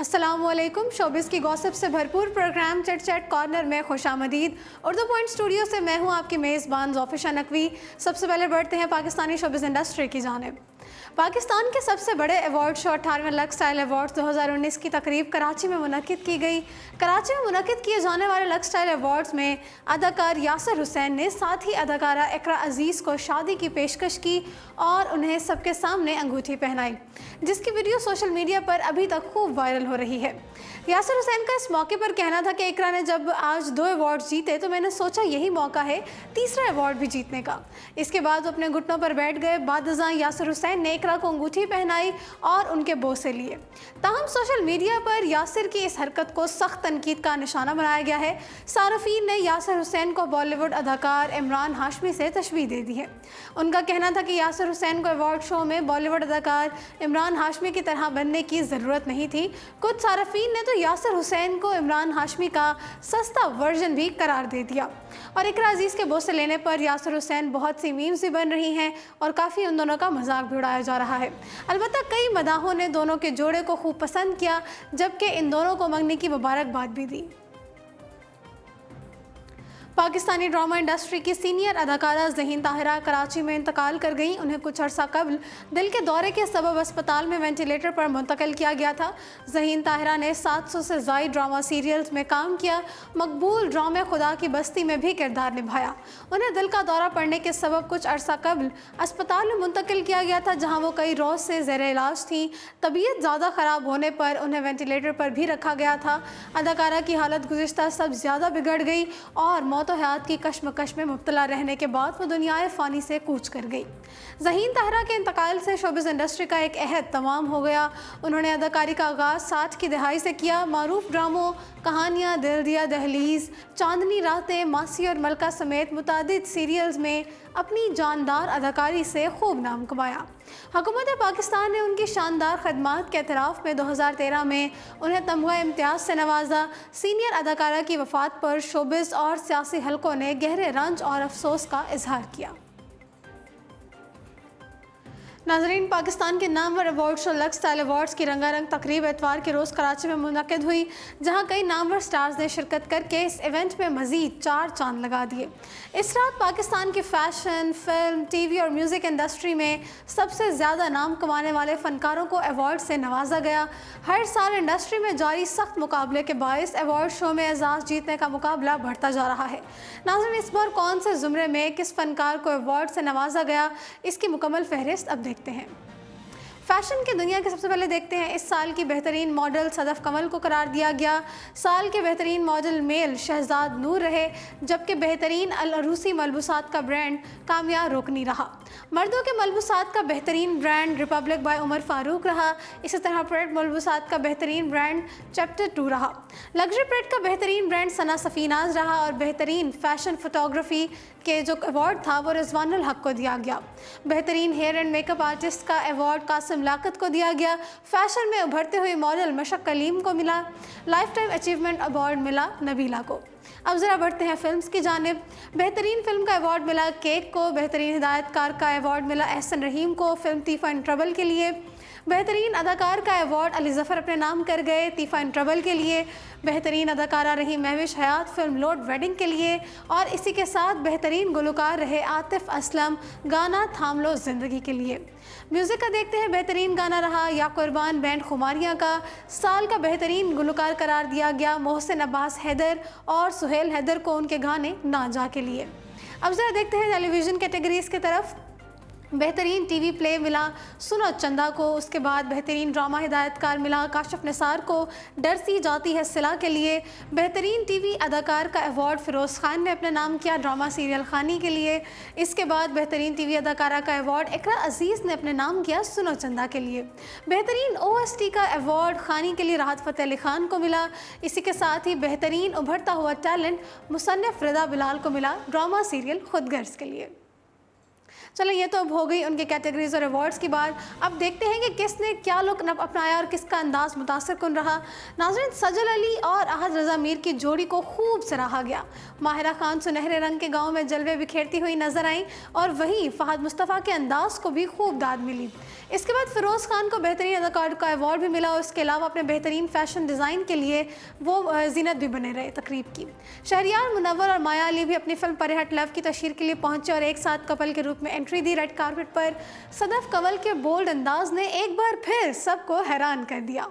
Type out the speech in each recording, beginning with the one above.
अस्सलामुअलैकुम। शोबिस की गॉसिप से भरपूर प्रोग्राम चिट चैट कॉर्नर में खुशामदीद। उर्दू पॉइंट स्टूडियो से मैं हूं आपकी मेज़बान ज़ोफ़िशा नकवी। सबसे पहले बढ़ते हैं पाकिस्तानी शोबिस इंडस्ट्री की जानिब। पाकिस्तान के सबसे बड़े अवार्ड शो 18वें लक्स स्टाइल अवार्ड्स 2019 की तकरीब कराची में मुनक़िद की गई। कराची में मुनक़िद किए जाने वाले लक्स स्टाइल अवार्ड्स में अदाकार यासिर हुसैन ने साथ ही अदाकारा इकरा अजीज़ को शादी की पेशकश की और उन्हें सबके सामने अंगूठी पहनाई, जिसकी वीडियो सोशल मीडिया पर अभी तक खूब वायरल हो रही है। यासिर हुसैन का इस मौके पर कहना था कि इकरा ने जब आज 2 अवार्ड जीते तो मैंने सोचा यही मौका है तीसरा अवार्ड भी जीतने का। इसके बाद वो अपने घुटनों पर बैठ गए। बादशाह यासिर हुसैन ने इकरा को अंगूठी पहनाई और उनके बोसे लिए। ताहम सोशल मीडिया पर यासिर की इस हरकत को सख्त तनकीद का निशाना बनाया गया है। सारफीन ने यासिर हुसैन को बॉलीवुड अदाकार इमरान हाशमी से तशबीह दे दी है। उनका कहना था कि यासिर हुसैन को अवार्ड शो में बॉलीवुड अदाकार इमरान हाशमी की तरह बनने की ज़रूरत नहीं थी। कुछ सारफीन ने तो यासिर हुसैन को इमरान हाशमी का सस्ता वर्जन भी करार दे दिया। और इकरा अजीज़ के बोसे लेने पर यासिर हुसैन बहुत सी मीम्स भी बन रही हैं और काफ़ी उन दोनों का मजाक भी उड़ाया जा रहा है। अलबत्ता कई मदाहों ने दोनों के जोड़े को खूब पसंद किया, जबकि इन दोनों को मंगनी की मुबारकबाद भी दी। पाकिस्तानी ड्रामा इंडस्ट्री की सीनियर अदाकारा ज़हीन ताहिरा कराची में इंतकाल कर गईं। उन्हें कुछ अर्सा कबल दिल के दौरे के सबब अस्पताल में वेंटिलेटर पर मुंतकिल किया गया था। ज़हीन ताहिरा ने 700 से ज़ायद ड्रामा सीरियल्स में काम किया। मकबूल ड्रामे खुदा की बस्ती में भी किरदार निभाया। उन्हें दिल का दौरा पड़ने के सबब कुछ अर्सा कबल अस्पताल में मुंतकिल किया गया था, जहाँ वो कई रोज़ से ज़ेर इलाज थी। तबीयत ज़्यादा ख़राब होने पर उन्हें वेंटिलेटर पर भी रखा गया था। अदाकारा की हालत गुज़िश्ता सब ज़्यादा बिगड़ गई और मौत हयात की कश्मकश में मुब्तला रहने के बाद वो दुनियाए फ़ानी से कूच कर गई। ज़हीन ताहिरा के इंतकाल से शोबिस इंडस्ट्री का एक अहद तमाम हो गया। उन्होंने अदाकारी का आगाज़ 60 की दहाई से किया। मारूफ ड्रामों कहानियाँ, दिल दिया दहलीज, चांदनी रातें, मासी और मलका समेत मुतादिद सीरियल्स में अपनी जानदार अदाकारी से खूब नाम कमाया। हुकूमत पाकिस्तान ने उनकी शानदार खदमात के एतराफ़ में 2013 में उन्हें तमगा इम्तियाज़ से नवाजा। सीनियर अदाकारा की वफ़ात पर शोबिस और सियासी हलकों ने गहरे रंज और अफसोस का इजहार किया। नाज़रीन, पाकिस्तान के Namvar award show lux Style awards की रंगारंग तकरीब एतवार के रोज़ कराची में मुनक़िद हुई, जहां कई नामवर स्टार्स ने शिरकत करके इस इवेंट में मज़ीद 4 चांद लगा दिए। इस रात पाकिस्तान की फ़ैशन, फिल्म, टीवी और म्यूज़िक इंडस्ट्री में सबसे ज़्यादा नाम कमाने वाले फ़नकारों को अवार्ड से नवाजा गया। हर साल इंडस्ट्री में जारी सख्त मुकाबले के बायस अवार्ड शो में एजाज़ जीतने का मुकाबला बढ़ता जा रहा है। नाज़रीन, इस बार कौन से ज़ुमरे में किस फ़नकार को अवार्ड से नवाजा गया, इसकी मुकम्मल फहरिस्त अब देखते हैं। फैशन की दुनिया के सबसे पहले देखते हैं। इस साल की बेहतरीन मॉडल सदफ कमल को करार दिया गया। साल के बेहतरीन मॉडल मेल शहजाद नूर रहे, जबकि बेहतरीन अल-अरूसी मलबूसात का ब्रांड कामया रोकनी रहा। मर्दों के मलबूसात का बेहतरीन brand Republic by Umar Farooq रहा। इसी तरह प्रेड मलबूसात का बेहतरीन ब्रांड चैप्टर 2 रहा। लग्जरी प्रेड का बेहतरीन ब्रांड सना सफ़ीनाज रहा और बेहतरीन फैशन फोटोग्राफी के जो अवार्ड था वो रिजवानुल हक को दिया गया। बेहतरीन हेयर एंड मेकअप आर्टिस्ट का अवार्ड कासिम लाकत को दिया गया। फैशन में उभरते हुए मॉडल मशक कलीम को मिला। लाइफ टाइम अचीवमेंट अवार्ड मिला नबीला को। अब ज़रा बढ़ते हैं फिल्म्स की जानिब। बेहतरीन फिल्म का अवार्ड मिला केक को। बेहतरीन हिदायतकार का अवार्ड मिला एहसन रहीम को फिल्म तीफा इन ट्रबल के लिए। बेहतरीन अदाकार का अवार्ड अली ज़फ़र अपने नाम कर गए तीफा इन ट्रबल के लिए। बेहतरीन अदाकारा रही महविश हयात फिल्म लॉर्ड वेडिंग के लिए। और इसी के साथ बेहतरीन गुलकार रहे आतिफ असलम गाना थाम लो ज़िंदगी के लिए। म्यूज़िक का देखते हैं। बेहतरीन गाना रहा या कुर्बान बैंड खुमारियाँ का। साल का बेहतरीन गुलकार करार दिया गया मोहसिन अब्बास हैदर और सुहेल हैदर को उनके गाने ना जा के लिए। अब ज़रा देखते हैं टेलीविज़न कैटेगरीज़ की तरफ। बेहतरीन टीवी प्ले मिला सुनो चंदा को। उसके बाद बेहतरीन ड्रामा हिदायतकार मिला काशिफ निसार को डर सी जाती है सिला के लिए। बेहतरीन टीवी अदाकार का अवार्ड फ़िरोज़ खान ने अपने नाम किया ड्रामा सीरियल खानी के लिए। इसके बाद बेहतरीन टीवी अदाकारा का अवार्ड इकरा अजीज़ ने अपने नाम किया सुनो चंदा के लिए। बेहतरीन OST का अवार्ड खानी के लिए राहत फ़तेह अली खान को मिला। इसी के साथ ही बेहतरीन उभरता हुआ टैलेंट मुसन्निफ़ रिदा बिलाल को मिला ड्रामा सीरियल खुद गर्ज़ के लिए। चलो ये तो अब हो गई उनके कैटेगरीज और अवार्ड्स की बात। अब देखते हैं कि किसने क्या लुक अपनाया और किसका अंदाज मुतासिर कुन रहा। नाज़रीन, सजल अली और अहद रज़ा मीर की जोड़ी को खूब सराहा गया। माहिरा खान सुनहरे रंग के गाँव में जलवे बिखेरती हुई नजर आई और वहीं फ़हद मुस्तफ़ा के अंदाज को भी खूब दाद मिली। इसके बाद फिरोज़ खान को बेहतरीन अदाकार का अवार्ड भी मिला और इसके अलावा अपने बेहतरीन फैशन डिज़ाइन के लिए वो जीनत भी बने रहे तकरीब की। शहरियार मुनव्वर और माया अली भी अपनी फिल्म परहट लव की तशहीर के लिए पहुंचे और एक साथ कपल के रूप में एंट्री दी। रेड कारपेट पर सदफ कंवल के बोल्ड अंदाज ने एक बार फिर सबको हैरान कर दिया।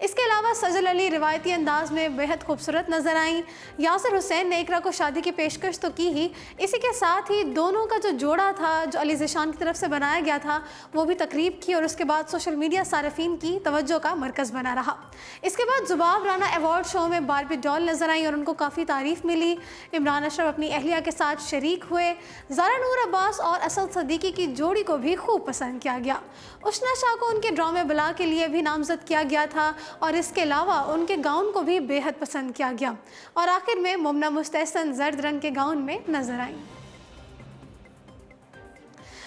इसके अलावा सजल अली रिवायती अंदाज में बेहद खूबसूरत नजर आई। यासिर हुसैन ने इकरा को शादी की पेशकश तो की ही, इसी के साथ ही दोनों का जो जोड़ा था जो अली ज़िशान की तरफ से बनाया गया था वो भी तकरीब की और उसके बाद सोशल मीडिया सारफीन की तवज्जो का मरकज़ बना रहा। इसके बाद जुबाब राना अवार्ड शो में बारबी डॉल नजर आई और उनको काफ़ी तारीफ मिली। इमरान अशरफ अपनी अहलिया के साथ शरीक हुए। ज़ारा नूर अब्बास और असद सदीकी की जोड़ी को भी खूब पसंद किया गया। उशना शाह को उनके ड्रामे बला के लिए भी नामजद किया गया था और इसके अलावा उनके गाउन को भी बेहद पसंद किया गया और आखिर में मुमना मुस्तहसन जर्द रंग के गाउन में नजर आई।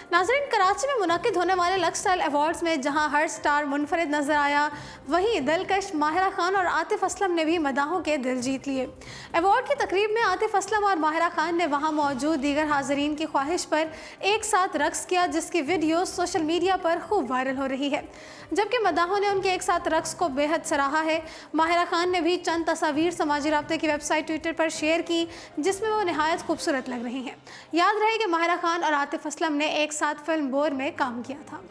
नाज़रीन, कराची में मुनक़िद होने वाले लक्स स्टाइल अवार्ड्स में जहां हर स्टार मुनफरिद नजर आया, वहीं दिलकश माहिरा खान और आतिफ असलम ने भी मदाहों के दिल जीत लिए। अवार्ड की तकरीब में आतिफ असलम और माहिरा खान ने वहां मौजूद दीगर हाज़रीन की ख्वाहिश पर एक साथ रक्स किया, जिसकी वीडियो सोशल मीडिया पर खूब वायरल हो रही है। जबकि मदाहों ने उनके एक साथ रक्स को बेहद सराहा है। माहिरा खान ने भी चंद तस्वीर समाजी राब्ते की वेबसाइट ट्विटर पर शेयर की जिसमें वो नहायत खूबसूरत लग रही हैं। याद रहे कि माहिरा खान और आतिफ असलम ने एक साथ फिल्म बोर में काम किया था।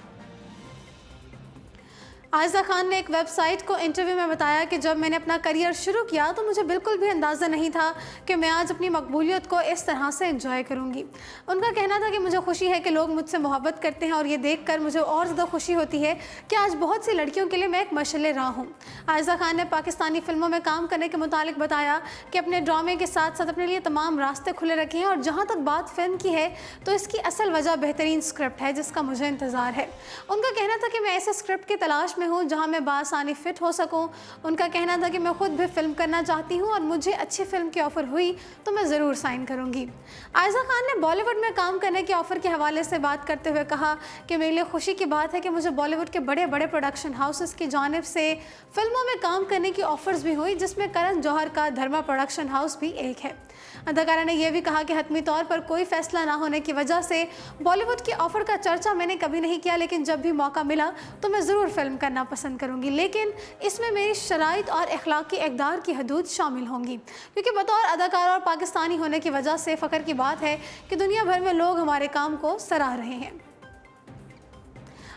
आयज़ा खान ने एक वेबसाइट को इंटरव्यू में बताया कि जब मैंने अपना करियर शुरू किया तो मुझे बिल्कुल भी अंदाज़ा नहीं था कि मैं आज अपनी मकबूलियत को इस तरह से एंजॉय करूंगी। उनका कहना था कि मुझे खुशी है कि लोग मुझसे मोहब्बत करते हैं और ये देखकर मुझे और ज़्यादा खुशी होती है कि आज बहुत सी लड़कियों के लिए मैं एक मशअल राह हूँ। आयज़ा खान ने पाकिस्तानी फिल्मों में काम करने के मुतालिक बताया कि अपने ड्रामे के साथ साथ अपने लिए तमाम रास्ते खुले रखे हैं और जहाँ तक बात फिल्म की है तो इसकी असल वजह बेहतरीन स्क्रिप्ट है जिसका मुझे इंतज़ार है। उनका कहना था कि मैं ऐसे स्क्रिप्ट की तलाश में हूँ जहाँ मैं बासानी फिट हो सकूँ। उनका कहना था कि मैं खुद भी फिल्म करना चाहती हूँ और मुझे अच्छी फिल्म की ऑफ़र हुई तो मैं ज़रूर साइन करूँगी। आयज़ा खान ने बॉलीवुड में काम करने की ऑफ़र के हवाले से बात करते हुए कहा कि मेरे लिए खुशी की बात है कि मुझे बॉलीवुड के बड़े बड़े प्रोडक्शन हाउसेस की जानिब से फिल्मों में काम करने की ऑफ़र्स भी हुई, जिसमें करण जौहर का धर्मा प्रोडक्शन हाउस भी एक है। अदाकारा ने यह भी कहा कि हतमी तौर पर कोई फैसला ना होने की वजह से बॉलीवुड की ऑफ़र का चर्चा मैंने कभी नहीं किया, लेकिन जब भी मौका मिला तो मैं ज़रूर फिल्म करना पसंद करूंगी, लेकिन इसमें मेरी शराइत और अखलाकी इक़दार की हदूद शामिल होंगी, क्योंकि बतौर अदाकारा और पाकिस्तानी होने की वजह से फ़ख्र की बात है कि दुनिया भर में लोग हमारे काम को सराह रहे हैं।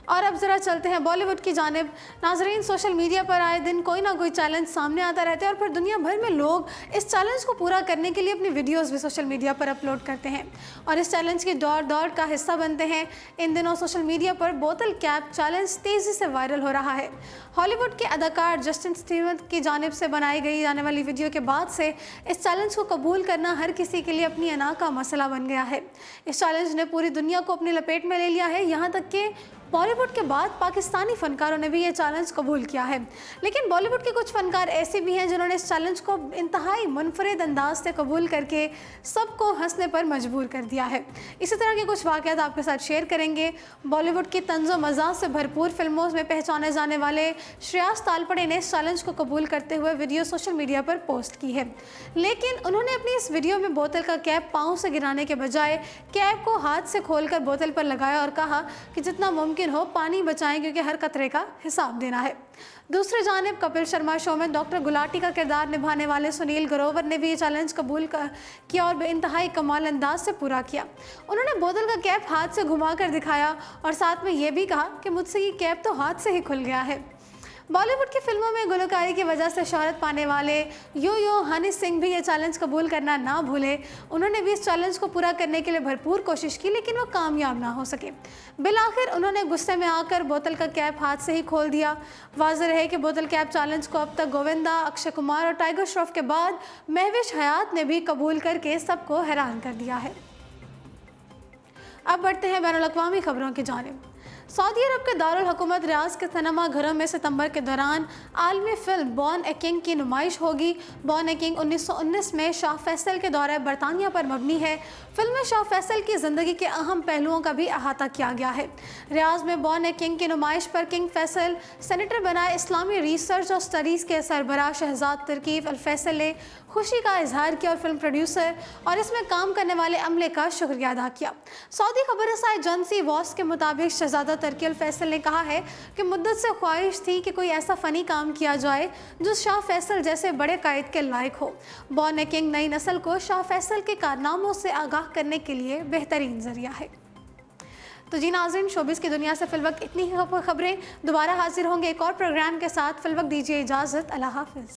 और अब ज़रा चलते हैं बॉलीवुड की जानिब। नाजरीन, सोशल मीडिया पर आए दिन कोई ना कोई चैलेंज सामने आता रहता है और फिर दुनिया भर में लोग इस चैलेंज को पूरा करने के लिए अपनी वीडियोस भी सोशल मीडिया पर अपलोड करते हैं और इस चैलेंज की दौड़ का हिस्सा बनते हैं। इन दिनों सोशल मीडिया पर बोतल कैप चैलेंज तेज़ी से वायरल हो रहा है। हॉलीवुड के अदाकार जस्टिन स्टीवन की जानिब से बनाई गई जाने वाली वीडियो के बाद से इस चैलेंज को कबूल करना हर किसी के लिए अपनी अना का मसला बन गया है। इस चैलेंज ने पूरी दुनिया को अपनी लपेट में ले लिया है, यहाँ तक कि बॉलीवुड के बाद पाकिस्तानी फ़नकारों ने भी ये चैलेंज कबूल किया है। लेकिन बॉलीवुड के कुछ फ़नकार ऐसे भी हैं जिन्होंने इस चैलेंज को इंतहाई मुनफरिद अंदाज से कबूल करके सबको हंसने पर मजबूर कर दिया है। इसी तरह के कुछ वाक़यात आपके साथ शेयर करेंगे। बॉलीवुड की तंज़ो मज़ाक से भरपूर फिल्मों में पहचाने जाने वाले श्रेयास तालपड़े ने इस चैलेंज को कबूल करते हुए वीडियो सोशल मीडिया पर पोस्ट की है, लेकिन उन्होंने अपनी इस वीडियो में बोतल का कैप पाँव से गिराने के बजाय कैप को हाथ से खोलकर बोतल पर लगाया और कहा कि जितना मुमकिन हो पानी बचाएं, क्योंकि हर कतरे का हिसाब देना है। दूसरी जानिब कपिल शर्मा शो में डॉक्टर गुलाटी का किरदार निभाने वाले सुनील ग्रोवर ने भी ये चैलेंज कबूल किया और बेइंतहाई कमाल अंदाज से पूरा किया। उन्होंने बोतल का कैप हाथ से घुमाकर दिखाया और साथ में ये भी कहा कि मुझसे ये कैप तो हाथ से ही खुल गया है। बॉलीवुड की फिल्मों में गुलकारी की वजह से शोहरत पाने वाले यो हनी सिंह भी ये चैलेंज कबूल करना ना भूले। उन्होंने भी इस चैलेंज को पूरा करने के लिए भरपूर कोशिश की, लेकिन वो कामयाब ना हो सके। बिलाखिर उन्होंने गुस्से में आकर बोतल का कैप हाथ से ही खोल दिया। वाज़ेह रहे कि बोतल कैप चैलेंज को अब तक गोविंदा, अक्षय कुमार और टाइगर श्रॉफ के बाद महविश हयात ने भी कबूल करके सबको हैरान कर दिया है। अब बढ़ते हैं बैनुल अक़वामी खबरों की जानिब। सऊदी अरब के दारुल हुकूमत रियाज के सिनेमा घरों में सितंबर के दौरान आलमी फिल्म बॉर्न ए किंग की नुमाइश होगी। बॉर्न ए किंग 1919 में शाह फैसल के दौरे बरतानिया पर मबनी है। फिल्म में शाह फैसल की ज़िंदगी के अहम पहलुओं का भी अहाता किया गया है। रियाज में बॉर्न ए किंग की नुमाइश पर किंग फैसल सेनेटर बनाए इस्लामी रिसर्च और स्टडीज़ के सरबराह शहजाद तरकीब अल फैसल ने खुशी का इजहार किया और फिल्म प्रोड्यूसर और इसमें काम करने वाले अमले का शुक्रिया अदा किया। सऊदी खबर रसाई एजेंसी वॉस के मुताबिक शहजादा तरकी अल फैसल ने कहा है कि मुद्दत से ख्वाहिश थी कि कोई ऐसा फ़नी काम किया जाए जो शाह फैसल जैसे बड़े कायद के लायक हो। बॉर्न ए किंग नई नस्ल को शाह फैसल के कारनामों से आगाह करने के लिए बेहतरीन जरिया है। तो जी नाज़रीन, शोबिस की दुनिया से फिलवक्त इतनी ही खबरें। दोबारा हाजिर होंगे एक और प्रोग्राम के साथ। फिलवक्त दीजिए इजाज़त। अल्लाह हाफ़िज़।